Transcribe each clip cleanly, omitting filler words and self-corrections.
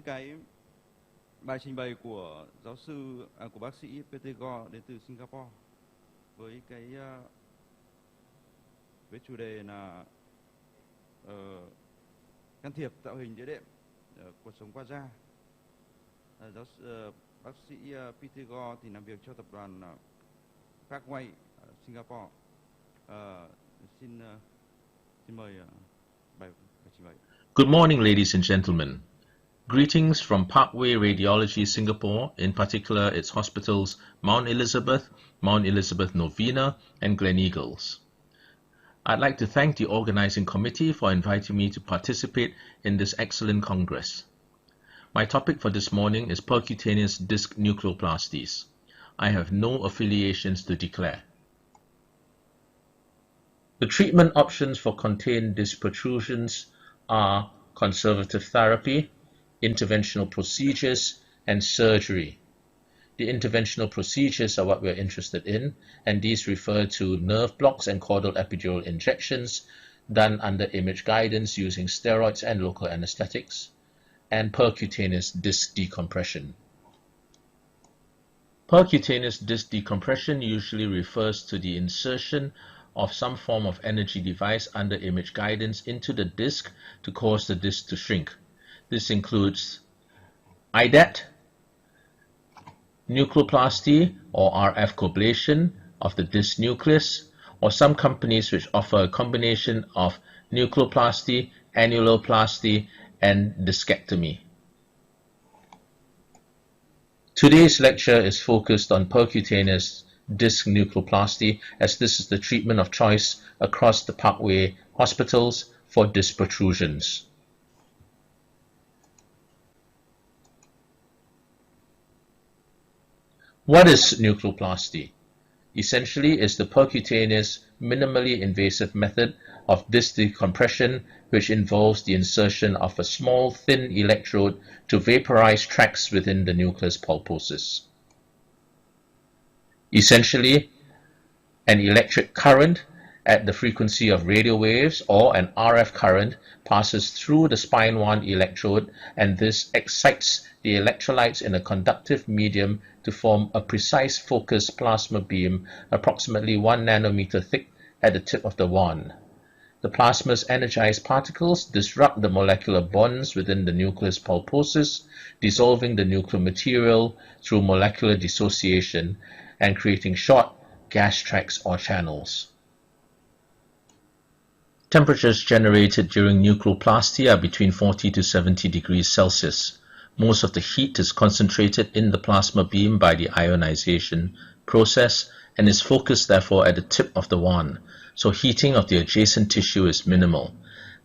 cái bài trình bày của của bác sĩ Percutaneous đến từ Singapore với với chủ đề là can thiệp tạo hình đĩa đệm cột sống qua da. Bác sĩ Percutaneous thì làm việc cho tập đoàn Parkway Singapore. Xin mời bài trình bày. Good morning, ladies and gentlemen. Greetings from Parkway Radiology Singapore, in particular its hospitals Mount Elizabeth Novena, and Gleneagles. I'd like to thank the organizing committee for inviting me to participate in this excellent congress. My topic for this morning is percutaneous disc nucleoplasties. I have no affiliations to declare. The treatment options for contained disc protrusions are conservative therapy, interventional procedures, and surgery. The interventional procedures are what we're interested in, and these refer to nerve blocks and caudal epidural injections done under image guidance using steroids and local anesthetics, and percutaneous disc decompression. Percutaneous disc decompression usually refers to the insertion of some form of energy device under image guidance into the disc to cause the disc to shrink. This includes IDAT, nucleoplasty or RF coblation of the disc nucleus, or some companies which offer a combination of nucleoplasty, annuloplasty, and discectomy. Today's lecture is focused on percutaneous disc nucleoplasty, as this is the treatment of choice across the Parkway hospitals for disc protrusions. What is nucleoplasty? Essentially, it's the percutaneous, minimally invasive method of disc decompression, which involves the insertion of a small, thin electrode to vaporize tracts within the nucleus pulposus. Essentially, an electric current at the frequency of radio waves or an RF current passes through the spine 1 electrode, and this excites the electrolytes in a conductive medium to form a precise focused plasma beam approximately 1 nanometer thick at the tip of the wand. The plasma's energized particles disrupt the molecular bonds within the nucleus pulposus, dissolving the nuclear material through molecular dissociation and creating short gas tracts or channels. Temperatures generated during nucleoplasty are between 40 to 70 degrees Celsius. Most of the heat is concentrated in the plasma beam by the ionization process and is focused therefore at the tip of the wand, so heating of the adjacent tissue is minimal.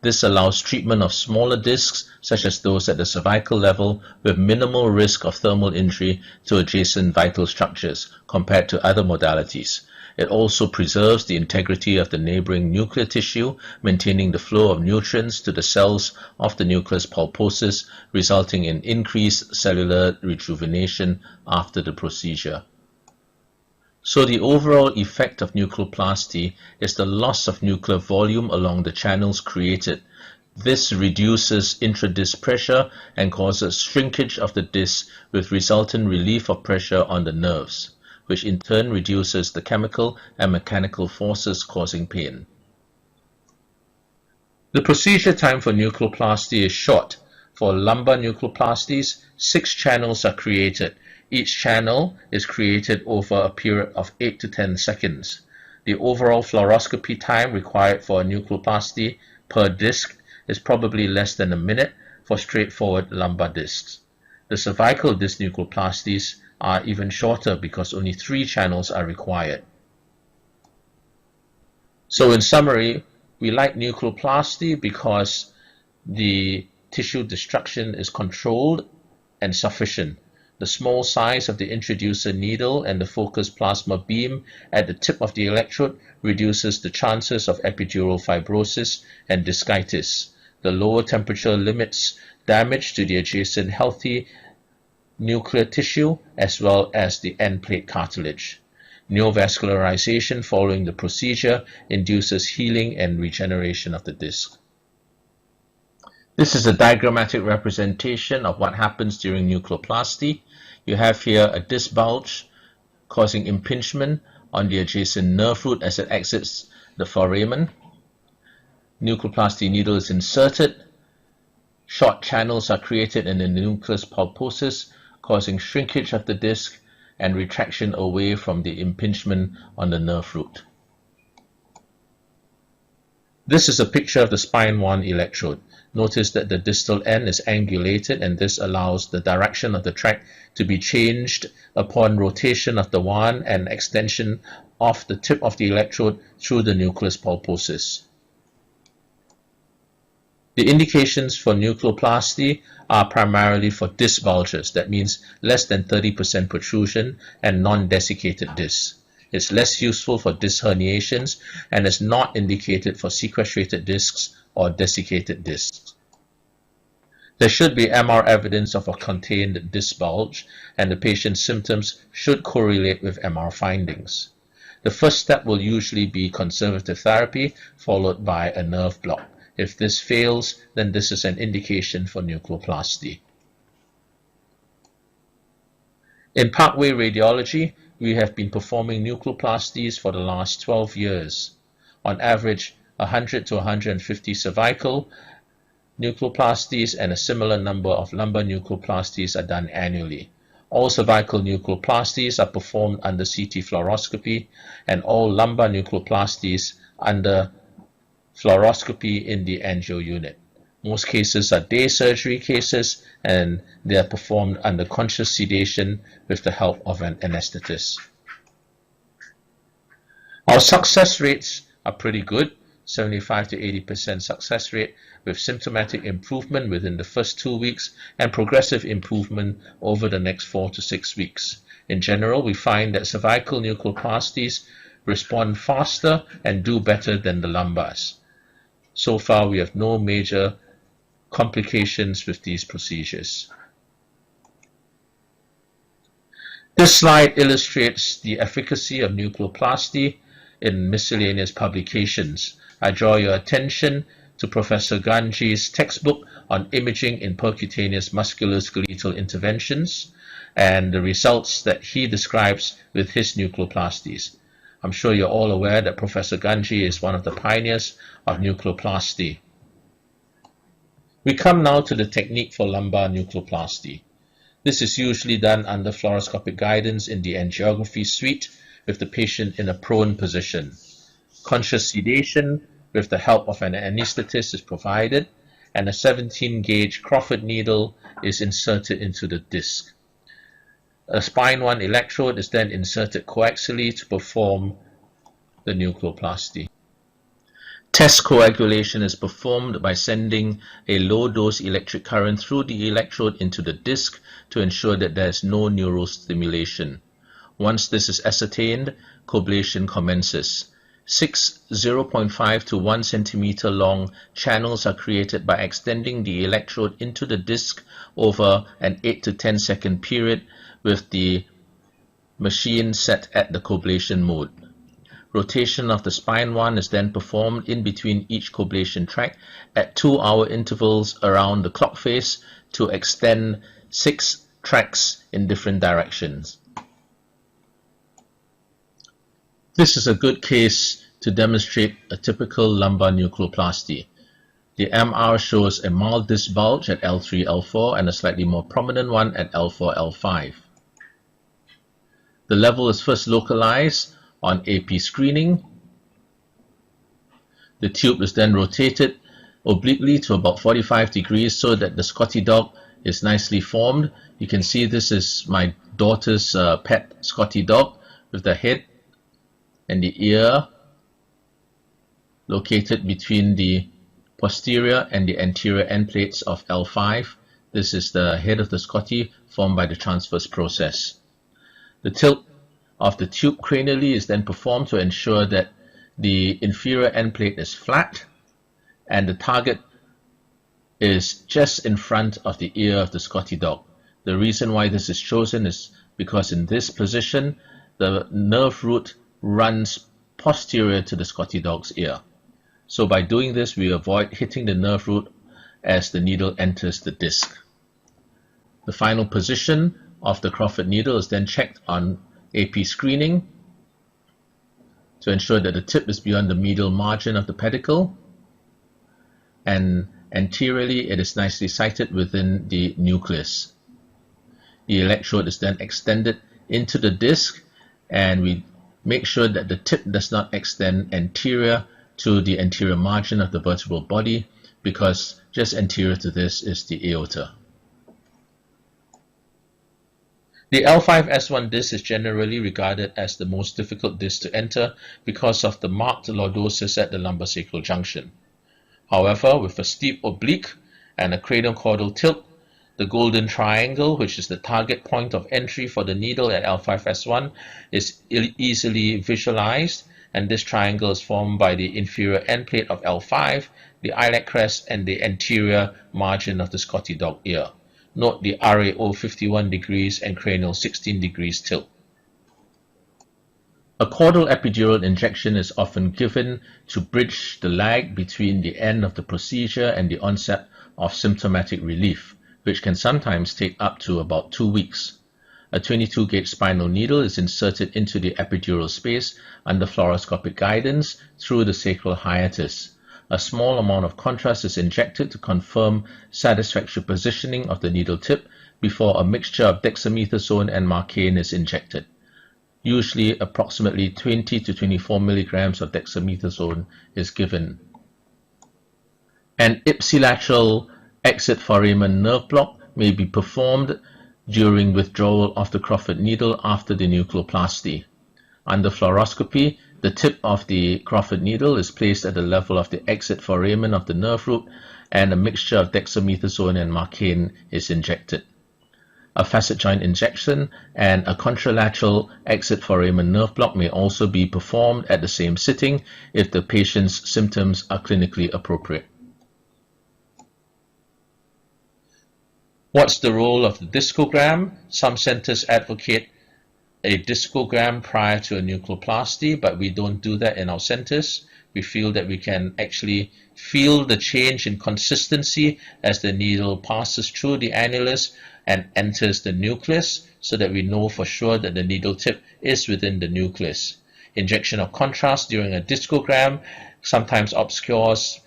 This allows treatment of smaller discs, such as those at the cervical level, with minimal risk of thermal injury to adjacent vital structures compared to other modalities. It also preserves the integrity of the neighboring nuclear tissue, maintaining the flow of nutrients to the cells of the nucleus pulposus, resulting in increased cellular rejuvenation after the procedure. So the overall effect of nucleoplasty is the loss of nuclear volume along the channels created. This reduces intradisc pressure and causes shrinkage of the disc with resultant relief of pressure on the nerves, which in turn reduces the chemical and mechanical forces causing pain. The procedure time for nucleoplasty is short. For lumbar nucleoplasties, 6 channels are created. Each channel is created over a period of 8 to 10 seconds. The overall fluoroscopy time required for a nucleoplasty per disc is probably less than a minute for straightforward lumbar discs. The cervical disc nucleoplasties are even shorter because only 3 channels are required. So in summary, we like nucleoplasty because the tissue destruction is controlled and sufficient. The small size of the introducer needle and the focused plasma beam at the tip of the electrode reduces the chances of epidural fibrosis and discitis. The lower temperature limits damage to the adjacent healthy nuclear tissue as well as the end plate cartilage. Neovascularization following the procedure induces healing and regeneration of the disc. This is a diagrammatic representation of what happens during nucleoplasty. You have here a disc bulge causing impingement on the adjacent nerve root as it exits the foramen. Nucleoplasty needle is inserted. Short channels are created in the nucleus pulposus, causing shrinkage of the disc and retraction away from the impingement on the nerve root. This is a picture of the spine 1 electrode. Notice that the distal end is angulated, and this allows the direction of the track to be changed upon rotation of the wand and extension of the tip of the electrode through the nucleus pulposus. The indications for nucleoplasty are primarily for disc bulges, that means less than 30% protrusion and non-desiccated discs. It's less useful for disc herniations and is not indicated for sequestrated discs or desiccated discs. There should be MR evidence of a contained disc bulge, and the patient's symptoms should correlate with MR findings. The first step will usually be conservative therapy followed by a nerve block. If this fails, then this is an indication for nucleoplasty. In Parkway Radiology, we have been performing nucleoplasties for the last 12 years. On average, 100 to 150 cervical nucleoplasties and a similar number of lumbar nucleoplasties are done annually. All cervical nucleoplasties are performed under CT-Fluoroscopy, and all lumbar nucleoplasties under fluoroscopy in the angio unit. Most cases are day surgery cases, and they are performed under conscious sedation with the help of an anesthetist. Our success rates are pretty good, 75 to 80% success rate, with symptomatic improvement within the first 2 weeks and progressive improvement over the next 4 to 6 weeks. In general, we find that cervical nucleoplasties respond faster and do better than the lumbars. So far, we have no major complications with these procedures. This slide illustrates the efficacy of nucleoplasty in miscellaneous publications. I draw your attention to Professor Ganji's textbook on imaging in percutaneous musculoskeletal interventions and the results that he describes with his nucleoplasties. I'm sure you're all aware that Professor Ganji is one of the pioneers of nucleoplasty. We come now to the technique for lumbar nucleoplasty. This is usually done under fluoroscopic guidance in the angiography suite with the patient in a prone position. Conscious sedation with the help of an anesthetist is provided, and a 17-gauge Crawford needle is inserted into the disc. A spine 1 electrode is then inserted coaxially to perform the nucleoplasty. Test coagulation is performed by sending a low-dose electric current through the electrode into the disc to ensure that there is no neurostimulation. Once this is ascertained, coblation commences. 6 0.5 to 1 centimeter long channels are created by extending the electrode into the disc over an 8 to 10 second period with the machine set at the coblation mode. Rotation of the spine 1 is then performed in between each coblation track at 2-hour intervals around the clock face to extend 6 tracks in different directions. This is a good case to demonstrate a typical lumbar nucleoplasty. The MR shows a mild disc bulge at L3, L4 and a slightly more prominent one at L4, L5. The level is first localized on AP screening. The tube is then rotated obliquely to about 45 degrees so that the Scotty dog is nicely formed. You can see this is my daughter's pet Scotty dog with the head and the ear located between the posterior and the anterior end plates of L5. This is the head of the Scotty formed by the transverse process. The tilt of the tube cranially is then performed to ensure that the inferior end plate is flat and the target is just in front of the ear of the Scotty dog. The reason why this is chosen is because in this position the nerve root runs posterior to the Scotty dog's ear. So by doing this, we avoid hitting the nerve root as the needle enters the disc. The final position of the Crawford needle is then checked on AP screening to ensure that the tip is beyond the medial margin of the pedicle, and anteriorly it is nicely sited within the nucleus. The electrode is then extended into the disc, and we make sure that the tip does not extend anterior to the anterior margin of the vertebral body, because just anterior to this is the aorta. The L5-S1 disc is generally regarded as the most difficult disc to enter because of the marked lordosis at the lumbosacral junction. However, with a steep oblique and a cranial-caudal tilt, the golden triangle, which is the target point of entry for the needle at L5-S1, is easily visualized, and this triangle is formed by the inferior end plate of L5, the iliac crest, and the anterior margin of the Scotty dog ear. Note the RAO 51 degrees and cranial 16 degrees tilt. A caudal epidural injection is often given to bridge the lag between the end of the procedure and the onset of symptomatic relief, which can sometimes take up to about 2 weeks. A 22-gauge spinal needle is inserted into the epidural space under fluoroscopic guidance through the sacral hiatus. A small amount of contrast is injected to confirm satisfactory positioning of the needle tip before a mixture of dexamethasone and marcaine is injected. Usually approximately 20 to 24 milligrams of dexamethasone is given. An ipsilateral exit foramen nerve block may be performed during withdrawal of the Crawford needle after the nucleoplasty. Under fluoroscopy, the tip of the Crawford needle is placed at the level of the exit foramen of the nerve root, and a mixture of dexamethasone and marcaine is injected. A facet joint injection and a contralateral exit foramen nerve block may also be performed at the same sitting if the patient's symptoms are clinically appropriate. What's the role of the discogram? Some centers advocate a discogram prior to a nucleoplasty, but we don't do that in our centers. We feel that we can actually feel the change in consistency as the needle passes through the annulus and enters the nucleus, so that we know for sure that the needle tip is within the nucleus. Injection of contrast during a discogram sometimes obscures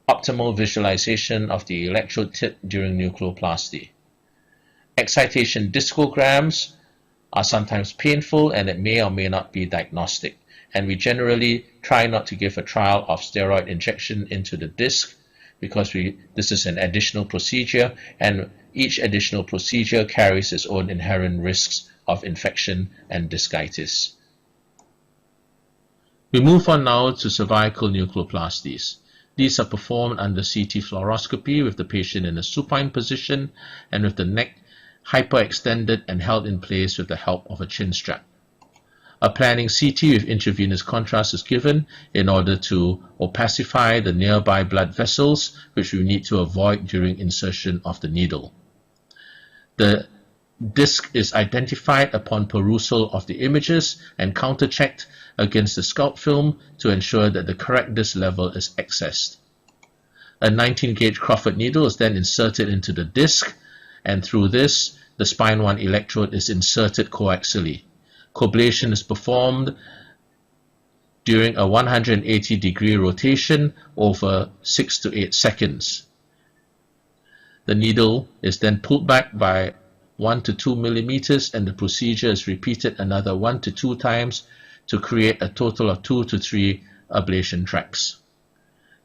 optimal visualization of the electrode tip during nucleoplasty. Excitation discograms are sometimes painful, and it may or may not be diagnostic, and we generally try not to give a trial of steroid injection into the disc, because this is an additional procedure, and each additional procedure carries its own inherent risks of infection and discitis. We move on now to cervical nucleoplasties. These are performed under CT-Fluoroscopy with the patient in a supine position and with the neck hyperextended and held in place with the help of a chin strap. A planning CT with intravenous contrast is given in order to opacify the nearby blood vessels, which we need to avoid during insertion of the needle. The disc is identified upon perusal of the images and counter-checked against the sculpt film to ensure that the correct disc level is accessed. A 19-gauge Crawford needle is then inserted into the disc, and through this, the spine 1 electrode is inserted coaxially. Coblation is performed during a 180-degree rotation over 6 to 8 seconds. The needle is then pulled back by 1 to 2 millimeters, and the procedure is repeated another 1 to 2 times to create a total of 2 to 3 ablation tracks.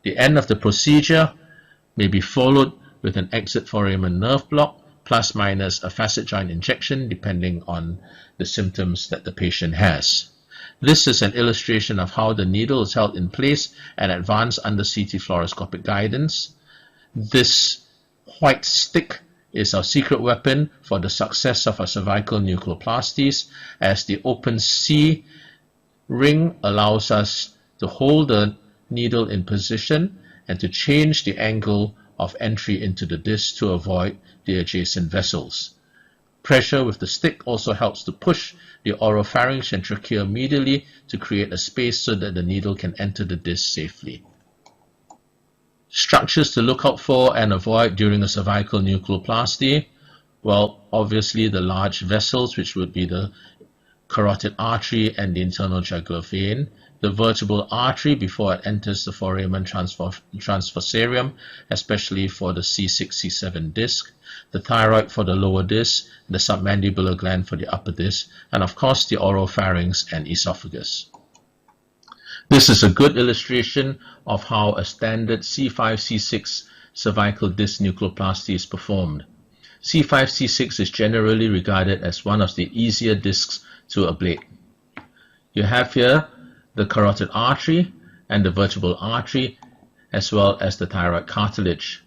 The end of the procedure may be followed with an exit foramen nerve block, plus minus a facet joint injection, depending on the symptoms that the patient has. This is an illustration of how the needle is held in place and advanced under CT fluoroscopic guidance. This white stick is our secret weapon for the success of our cervical nucleoplasties, as the open C ring allows us to hold the needle in position and to change the angle of entry into the disc to avoid the adjacent vessels. Pressure with the stick also helps to push the oropharynx and trachea medially to create a space so that the needle can enter the disc safely. Structures to look out for and avoid during a cervical nucleoplasty. Well, obviously the large vessels, which would be the carotid artery and the internal jugular vein, the vertebral artery before it enters the foramen transversarium, especially for the C6, C7 disc, the thyroid for the lower disc, the submandibular gland for the upper disc, and of course the oropharynx and esophagus. This is a good illustration of how a standard C5, C6 cervical disc nucleoplasty is performed. C5, C6 is generally regarded as one of the easier discs to ablate. You have here the carotid artery and the vertebral artery, as well as the thyroid cartilage.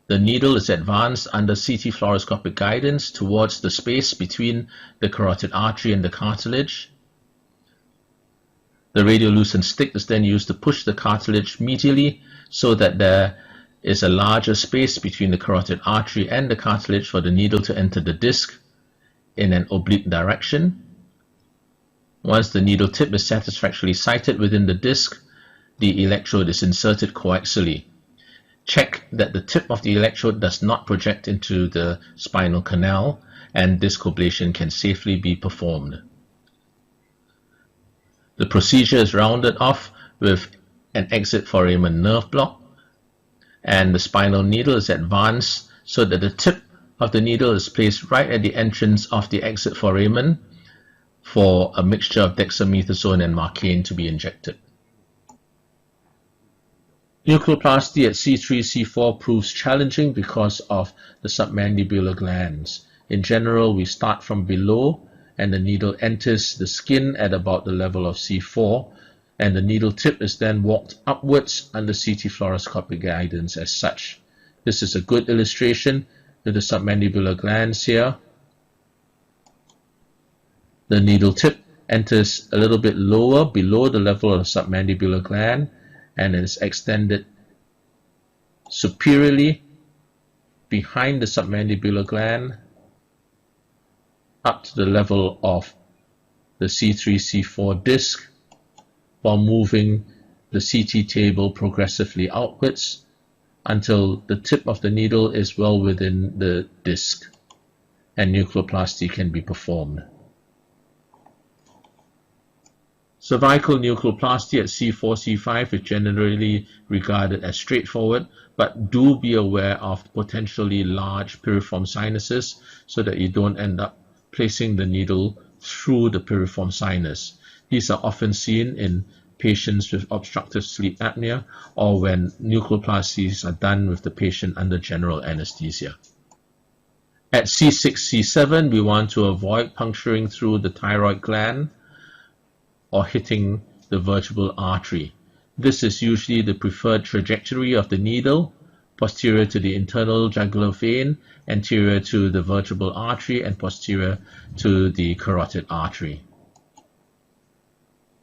The needle is advanced under CT-Fluoroscopic guidance towards the space between the carotid artery and the cartilage. The radiolucent stick is then used to push the cartilage medially so that there is a larger space between the carotid artery and the cartilage for the needle to enter the disc in an oblique direction. Once the needle tip is satisfactorily sited within the disc, the electrode is inserted coaxially. Check that the tip of the electrode does not project into the spinal canal, and disc ablation can safely be performed. The procedure is rounded off with an exit foramen nerve block, and the spinal needle is advanced so that the tip of the needle is placed right at the entrance of the exit foramen for a mixture of dexamethasone and marcaine to be injected. Nucleoplasty at C3, C4 proves challenging because of the submandibular glands. In general, we start from below and the needle enters the skin at about the level of C4, and the needle tip is then walked upwards under CT-Fluoroscopic guidance as such. This is a good illustration with the submandibular glands here. The needle tip enters a little bit lower below the level of the submandibular gland and is extended superiorly behind the submandibular gland up to the level of the C3, C4 disc, while moving the CT table progressively outwards until the tip of the needle is well within the disc and nucleoplasty can be performed. Cervical nucleoplasty at C4, C5 is generally regarded as straightforward, but do be aware of potentially large piriform sinuses so that you don't end up placing the needle through the piriform sinus. These are often seen in patients with obstructive sleep apnea or when nucleoplasties are done with the patient under general anesthesia. At C6, C7, we want to avoid puncturing through the thyroid gland or hitting the vertebral artery. This is usually the preferred trajectory of the needle, posterior to the internal jugular vein, anterior to the vertebral artery, and posterior to the carotid artery.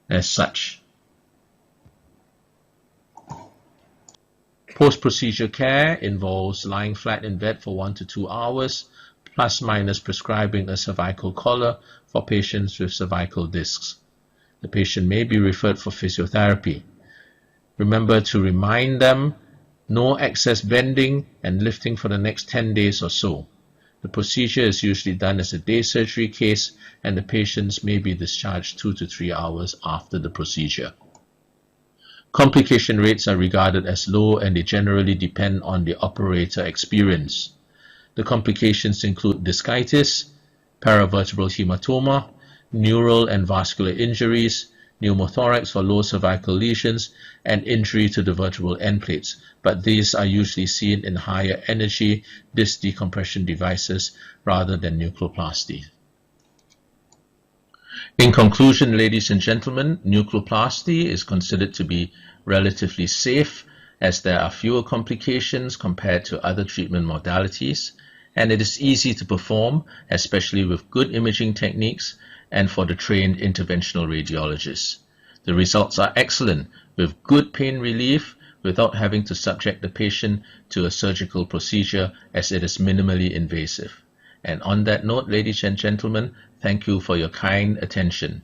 As such, post-procedure care involves lying flat in bed for 1 to 2 hours, plus minus prescribing a cervical collar for patients with cervical discs. The patient may be referred for physiotherapy. Remember to remind them no excess bending and lifting for the next 10 days or so. The procedure is usually done as a day surgery case, and the patients may be discharged 2 to 3 hours after the procedure. Complication rates are regarded as low, and they generally depend on the operator experience. The complications include discitis, paravertebral hematoma, neural and vascular injuries, pneumothorax for low cervical lesions, and injury to the vertebral end plates, but these are usually seen in higher energy disc decompression devices rather than nucleoplasty. In conclusion, ladies and gentlemen, nucleoplasty is considered to be relatively safe as there are fewer complications compared to other treatment modalities, and it is easy to perform, especially with good imaging techniques and for the trained interventional radiologists. The results are excellent, with good pain relief without having to subject the patient to a surgical procedure, as it is minimally invasive. And on that note, ladies and gentlemen, thank you for your kind attention.